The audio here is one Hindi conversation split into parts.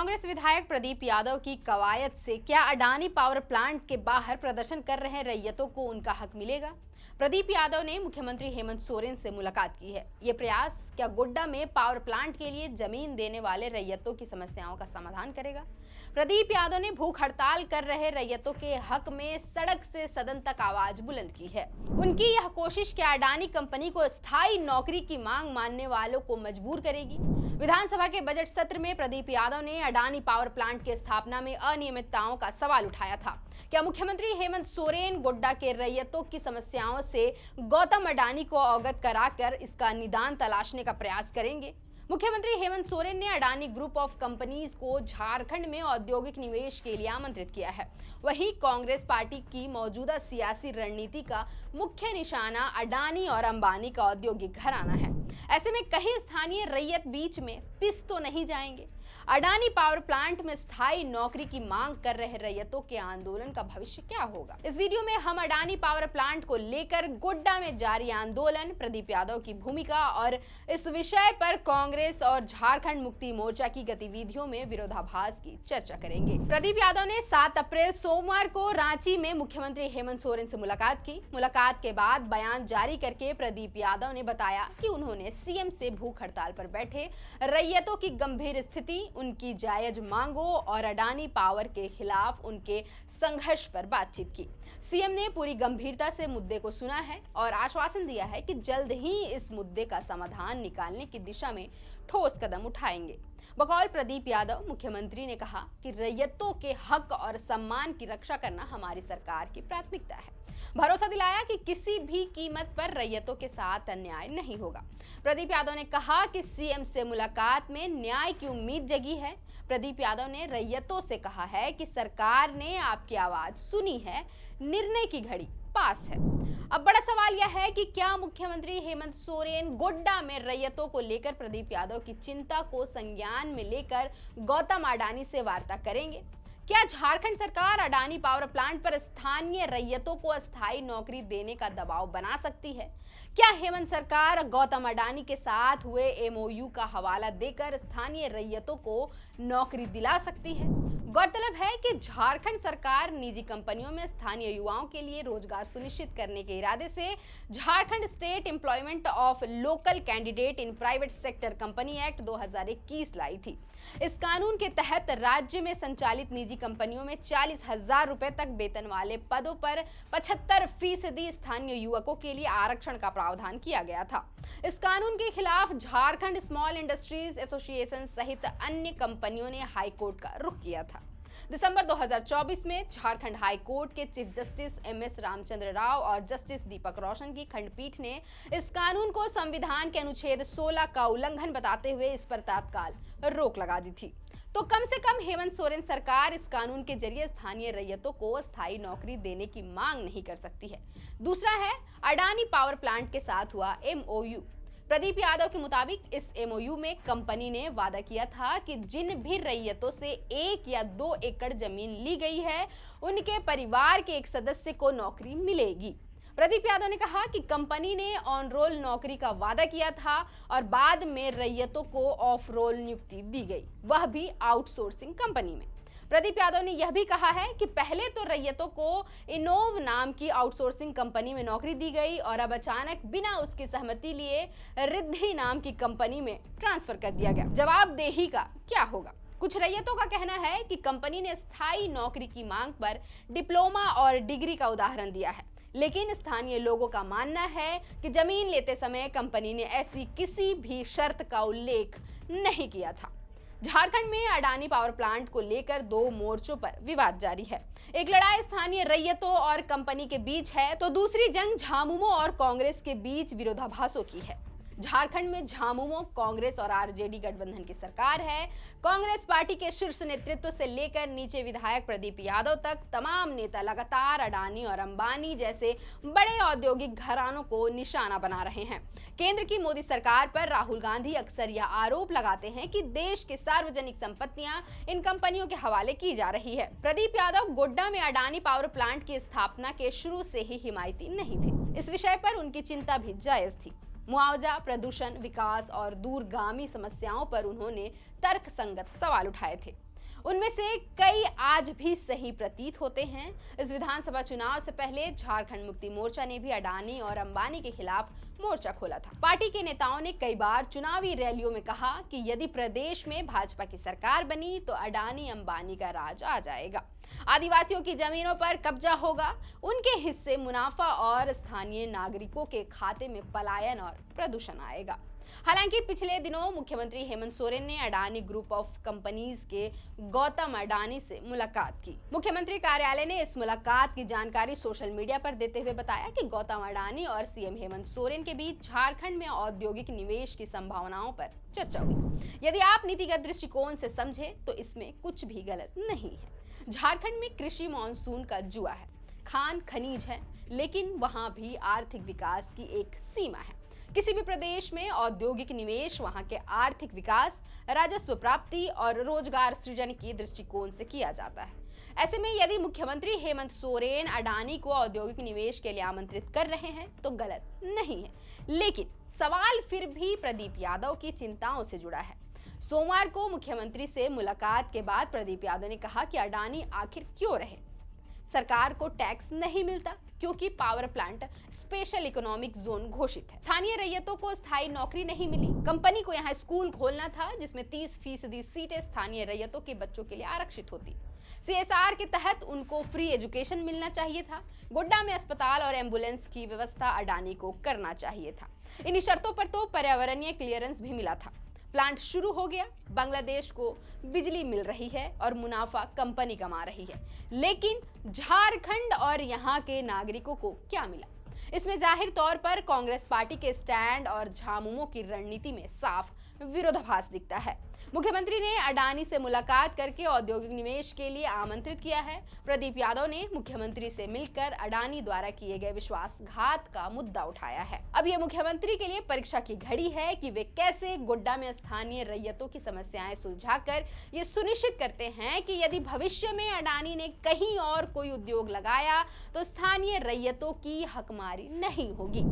कांग्रेस विधायक प्रदीप यादव की कवायद से क्या अडानी पावर प्लांट के बाहर प्रदर्शन कर रहे रैयतों को उनका हक मिलेगा? प्रदीप यादव ने मुख्यमंत्री हेमंत सोरेन से मुलाकात की है। ये प्रयास क्या गोड्डा में पावर प्लांट के लिए जमीन देने वाले रैयतों की समस्याओं का समाधान करेगा? प्रदीप यादव ने भूख हड़ताल कर रहे रैयतों के हक में सड़क से सदन तक आवाज बुलंद की है। उनकी यह कोशिश क्या अडानी कंपनी को स्थायी नौकरी की मांग मानने वालों को मजबूर करेगी? विधानसभा के बजट सत्र में प्रदीप यादव ने अडानी पावर प्लांट की स्थापना में अनियमितताओं का सवाल उठाया था। क्या मुख्यमंत्री हेमंत सोरेन गोड्डा के रैयतों की समस्याओं से गौतम अडानी को अवगत कराकर इसका निदान तलाशने का प्रयास करेंगे? मुख्यमंत्री हेमंत सोरेन ने अडानी ग्रुप ऑफ कंपनीज को झारखंड में औद्योगिक निवेश के लिए आमंत्रित किया है। वहीं कांग्रेस पार्टी की मौजूदा सियासी रणनीति का मुख्य निशाना अडानी और अंबानी का औद्योगिक घराना है। ऐसे में कहीं स्थानीय रैयत बीच में पिस तो नहीं जाएंगे। अडानी पावर प्लांट में स्थायी नौकरी की मांग कर रहे रैयतों के आंदोलन का भविष्य क्या होगा? इस वीडियो में हम अडानी पावर प्लांट को लेकर गोड्डा में जारी आंदोलन, प्रदीप यादव की भूमिका और इस विषय पर कांग्रेस और झारखंड मुक्ति मोर्चा की गतिविधियों में विरोधाभास की चर्चा करेंगे। प्रदीप यादव ने 7 अप्रैल सोमवार को रांची में मुख्यमंत्री हेमंत सोरेन से मुलाकात की। मुलाकात के बाद बयान जारी करके प्रदीप यादव ने बताया कि उन्होंने सीएम से भूख हड़ताल पर बैठे रैयतों की गंभीर स्थिति, उनकी जायज मांगों और अडानी पावर के खिलाफ उनके संघर्ष पर बातचीत की। सीएम ने पूरी गंभीरता से मुद्दे को सुना है और आश्वासन दिया है कि जल्द ही इस मुद्दे का समाधान निकालने की दिशा में ठोस कदम उठाएंगे। बकौल प्रदीप यादव, मुख्यमंत्री ने कहा कि रैयतों के हक और सम्मान की रक्षा करना हमारी सरकार की प्राथमिकता है। भरोसा दिलाया कि किसी भी कीमत पर रैयतों के साथ अन्याय नहीं होगा। प्रदीप यादव ने कहा कि सीएम से मुलाकात में न्याय की उम्मीद जगी है। प्रदीप यादव ने रैयतों से कहा है कि सरकार ने आपकी आवाज सुनी है, निर्णय की घड़ी पास है। अब बड़ा सवाल यह है कि क्या मुख्यमंत्री हेमंत सोरेन गोड्डा में रैयतों को लेकर प्रदीप यादव की चिंता को संज्ञान में लेकर गौतम अडानी से वार्ता करेंगे? क्या झारखंड सरकार अडानी पावर प्लांट पर स्थानीय रैयतों को अस्थायी नौकरी देने का दबाव बना सकती है? क्या हेमंत सरकार गौतम अडानी के साथ हुए एमओयू का हवाला देकर स्थानीय रैयतों को नौकरी दिला सकती है? गौरतलब है कि झारखंड सरकार निजी कंपनियों में स्थानीय युवाओं के लिए रोजगार सुनिश्चित करने के इरादे से Jharkhand state employment of local candidate in private sector company act 2021 लाई थी। इस कानून के तहत राज्य में संचालित निजी कंपनियों में 40,000 रुपए तक वेतन वाले पदों पर 75% स्थानीय युवकों के लिए आरक्षण का प्रावधान किया गया था। इस कानून के खिलाफ झारखंड स्मॉल इंडस्ट्रीज एसोसिएशन सहित अन्य कंपनियों ने हाईकोर्ट का रुख किया था। दिसंबर 2024 में झारखंड हाई कोर्ट के chief justice MS Ramchandra Rao और जस्टिस दीपक रोशन की खंडपीठ ने इस कानून को संविधान के अनुच्छेद 16 का उल्लंघन बताते हुए इस पर तत्काल रोक लगा दी थी। तो कम से कम हेमंत सोरेन सरकार इस कानून के जरिए स्थानीय रैयतों को स्थायी नौकरी देने की मांग नहीं कर सकती है। दूसरा है अडानी पावर प्लांट के साथ हुआ एमओयू। प्रदीप यादव के मुताबिक इस एमओयू में कंपनी ने वादा किया था कि जिन भी रैयतों से 1 या 2 एकड़ जमीन ली गई है, उनके परिवार के एक सदस्य को नौकरी मिलेगी। प्रदीप यादव ने कहा कि कंपनी ने ऑन रोल नौकरी का वादा किया था और बाद में रैयतों को ऑफ रोल नियुक्ति दी गई, वह भी आउटसोर्सिंग कंपनी में। प्रदीप यादव ने यह भी कहा है कि पहले तो रैयतों को इनोव नाम की आउटसोर्सिंग कंपनी में नौकरी दी गई और अब अचानक बिना उसकी सहमति लिए रिद्धि नाम की कंपनी में ट्रांसफर कर दिया गया। जवाबदेही का क्या होगा? कुछ रैयतों का कहना है कि कंपनी ने स्थायी नौकरी की मांग पर डिप्लोमा और डिग्री का उदाहरण दिया है, लेकिन स्थानीय लोगों का मानना है कि जमीन लेते समय कंपनी ने ऐसी किसी भी शर्त का उल्लेख नहीं किया था। झारखंड में अडानी पावर प्लांट को लेकर 2 मोर्चों पर विवाद जारी है। एक लड़ाई स्थानीय रैयतों और कंपनी के बीच है, तो दूसरी जंग झामुमो और कांग्रेस के बीच विरोधाभासों की है। झारखंड में झामुमो, कांग्रेस और आरजेडी गठबंधन की सरकार है। कांग्रेस पार्टी के शीर्ष नेतृत्व से लेकर नीचे विधायक प्रदीप यादव तक तमाम नेता लगातार अडानी और अंबानी जैसे बड़े औद्योगिक घरानों को निशाना बना रहे हैं। केंद्र की मोदी सरकार पर राहुल गांधी अक्सर यह आरोप लगाते हैं कि देश की सार्वजनिक संपत्तियां इन कंपनियों के हवाले की जा रही है। प्रदीप यादव गोड्डा में अडानी पावर प्लांट की स्थापना के शुरू से ही हिमायती नहीं थे। इस विषय पर उनकी चिंता भी जायज थी। मुआवजा, प्रदूषण, विकास और दूरगामी समस्याओं पर उन्होंने तर्कसंगत सवाल उठाए थे। उनमें से कई आज भी सही प्रतीत होते हैं। इस विधानसभा चुनाव से पहले झारखंड मुक्ति मोर्चा ने भी अडानी और अंबानी के खिलाफ मोर्चा खोला था। पार्टी के नेताओं ने कई बार चुनावी रैलियों में कहा कि यदि प्रदेश में भाजपा की सरकार बनी तो अडानी अंबानी का राज आ जाएगा, आदिवासियों की जमीनों पर कब्जा होगा, उनके हिस्से मुनाफा और स्थानीय नागरिकों के खाते में पलायन और प्रदूषण आएगा। हालांकि पिछले दिनों मुख्यमंत्री हेमंत सोरेन ने अडानी ग्रुप ऑफ कंपनीज के गौतम अडानी से मुलाकात की। मुख्यमंत्री कार्यालय ने इस मुलाकात की जानकारी सोशल मीडिया पर देते हुए बताया कि गौतम अडानी और सीएम हेमंत सोरेन के बीच झारखंड में औद्योगिक निवेश की संभावनाओं पर चर्चा हुई। यदि आप नीतिगत दृष्टिकोण से समझे तो इसमें कुछ भी गलत नहीं है। झारखंड में कृषि मानसून का जुआ है, खान खनीज है, लेकिन वहां भी आर्थिक विकास की एक सीमा है। किसी भी प्रदेश में औद्योगिक निवेश वहां के आर्थिक विकास, राजस्व प्राप्ति और रोजगार सृजन के दृष्टिकोण से किया जाता है। ऐसे में यदि मुख्यमंत्री हेमंत सोरेन अडानी को औद्योगिक निवेश के लिए आमंत्रित कर रहे हैं तो गलत नहीं है, लेकिन सवाल फिर भी प्रदीप यादव की चिंताओं से जुड़ा है। सोमवार को मुख्यमंत्री से मुलाकात के बाद प्रदीप यादव ने कहा कि अडानी आखिर क्यों रहे। सरकार को टैक्स नहीं मिलता क्योंकि power plant special economic zone घोषित है। स्थानीय रैयतों को स्थायी नौकरी नहीं मिली। कंपनी को यहाँ स्कूल खोलना था जिसमें 30% सीटें स्थानीय रैयतों के बच्चों के लिए आरक्षित होती। CSR के तहत उनको फ्री एजुकेशन मिलना चाहिए था। गोड्डा में अस्पताल और एम्बुलेंस की व्यवस्था अडानी को करना चाहिए था। इन्हीं शर्तों पर तो पर्यावरणीय क्लियरेंस भी मिला था। प्लांट शुरू हो गया, बांग्लादेश को बिजली मिल रही है और मुनाफा कंपनी कमा रही है, लेकिन झारखंड और यहाँ के नागरिकों को क्या मिला? इसमें जाहिर तौर पर कांग्रेस पार्टी के स्टैंड और झामुमो की रणनीति में साफ विरोधाभास दिखता है। मुख्यमंत्री ने अडानी से मुलाकात करके औद्योगिक निवेश के लिए आमंत्रित किया है। प्रदीप यादव ने मुख्यमंत्री से मिलकर अडानी द्वारा किए गए विश्वासघात का मुद्दा उठाया है। अब यह मुख्यमंत्री के लिए परीक्षा की घड़ी है कि वे कैसे गोड्डा में स्थानीय रैयतों की समस्याएं सुलझाकर ये सुनिश्चित करते हैं कि यदि भविष्य में अडानी ने कहीं और कोई उद्योग लगाया तो स्थानीय रैयतों की हकमारी नहीं होगी,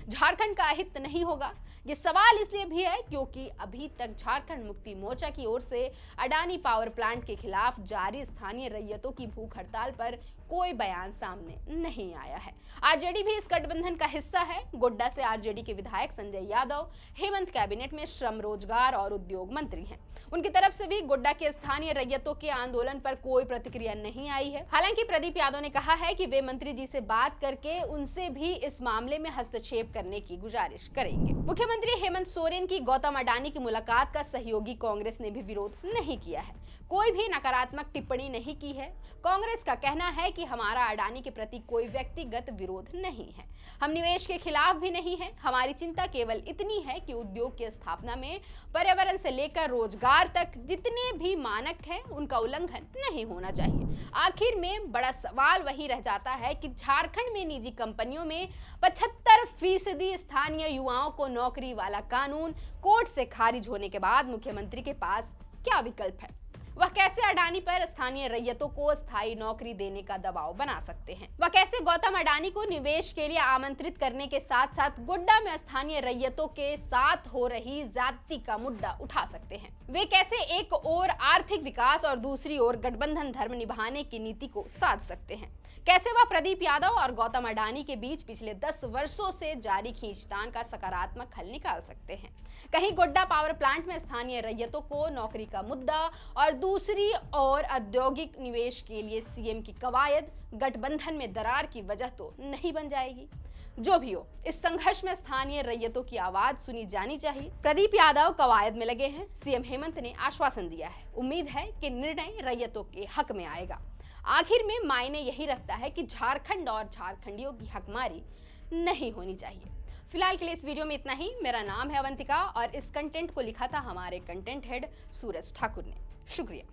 झारखंड का हित नहीं होगा। ये सवाल इसलिए भी है क्योंकि अभी तक झारखंड मुक्ति मोर्चा की ओर से अडानी पावर प्लांट के खिलाफ जारी स्थानीय रैयतों की भूख हड़ताल पर कोई बयान सामने नहीं आया है। आरजेडी भी इस गठबंधन का हिस्सा है। गोड्डा से आरजेडी के विधायक संजय यादव हेमंत कैबिनेट में श्रम, रोजगार और उद्योग मंत्री हैं। उनकी तरफ से भी गोड्डा के स्थानीय रैयतों के आंदोलन पर कोई प्रतिक्रिया नहीं आई है। हालांकि प्रदीप यादव ने कहा है कि वे मंत्री जी से बात करके उनसे भी इस मामले में हस्तक्षेप करने की गुजारिश करेंगे। मुख्यमंत्री हेमंत सोरेन की गौतम अडानी की मुलाकात का सहयोगी कांग्रेस ने भी विरोध नहीं किया है। कोई भी नकारात्मक टिप्पणी नहीं की है। कांग्रेस का कहना है कि हमारा अडानी के प्रति कोई व्यक्तिगत विरोध नहीं है, हम निवेश के खिलाफ भी नहीं हैं। हमारी चिंता केवल इतनी है कि उद्योग की स्थापना में पर्यावरण से लेकर रोजगार तक जितने भी मानक हैं उनका उल्लंघन नहीं होना चाहिए। आखिर में बड़ा सवाल वही रह जाता है कि झारखंड में निजी कंपनियों में 75% स्थानीय युवाओं को नौकरी वाला कानून कोर्ट से खारिज होने के बाद मुख्यमंत्री के पास क्या विकल्प है? वह कैसे अडानी पर स्थानीय रैयतों को स्थायी नौकरी देने का दबाव बना सकते हैं? वह कैसे गौतम अडानी को निवेश के लिए आमंत्रित करने के साथ साथ गोड्डा में स्थानीय रैयतों के साथ हो रही ज्यादती का मुद्दा उठा सकते हैं? वे कैसे एक ओर आर्थिक विकास और दूसरी ओर गठबंधन धर्म निभाने की नीति को साध सकते हैं? कैसे वह प्रदीप यादव और गौतम अडानी के बीच पिछले 10 वर्षों से जारी खींचतान का सकारात्मक हल निकाल सकते हैं? कहीं गोड्डा पावर प्लांट में स्थानीय रैयतों को नौकरी का मुद्दा और दूसरी ओर औद्योगिक निवेश के लिए सीएम की कवायद गठबंधन में दरार की वजह तो नहीं बन जाएगी? जो भी हो, इस संघर्ष में स्थानीय रैयतों की आवाज सुनी जानी चाहिए। प्रदीप यादव कवायद में लगे हैं। सीएम हेमंत ने आश्वासन दिया है। उम्मीद है कि निर्णय रैयतों के हक में आएगा। आखिर में मायने यही रखता है कि झारखंड और झारखंडियों की हकमारी नहीं होनी चाहिए। फिलहाल के लिए इस वीडियो में इतना ही। मेरा नाम है अवंतिका और इस कंटेंट को लिखा था हमारे कंटेंट हेड सूरज ठाकुर ने। शुक्रिया।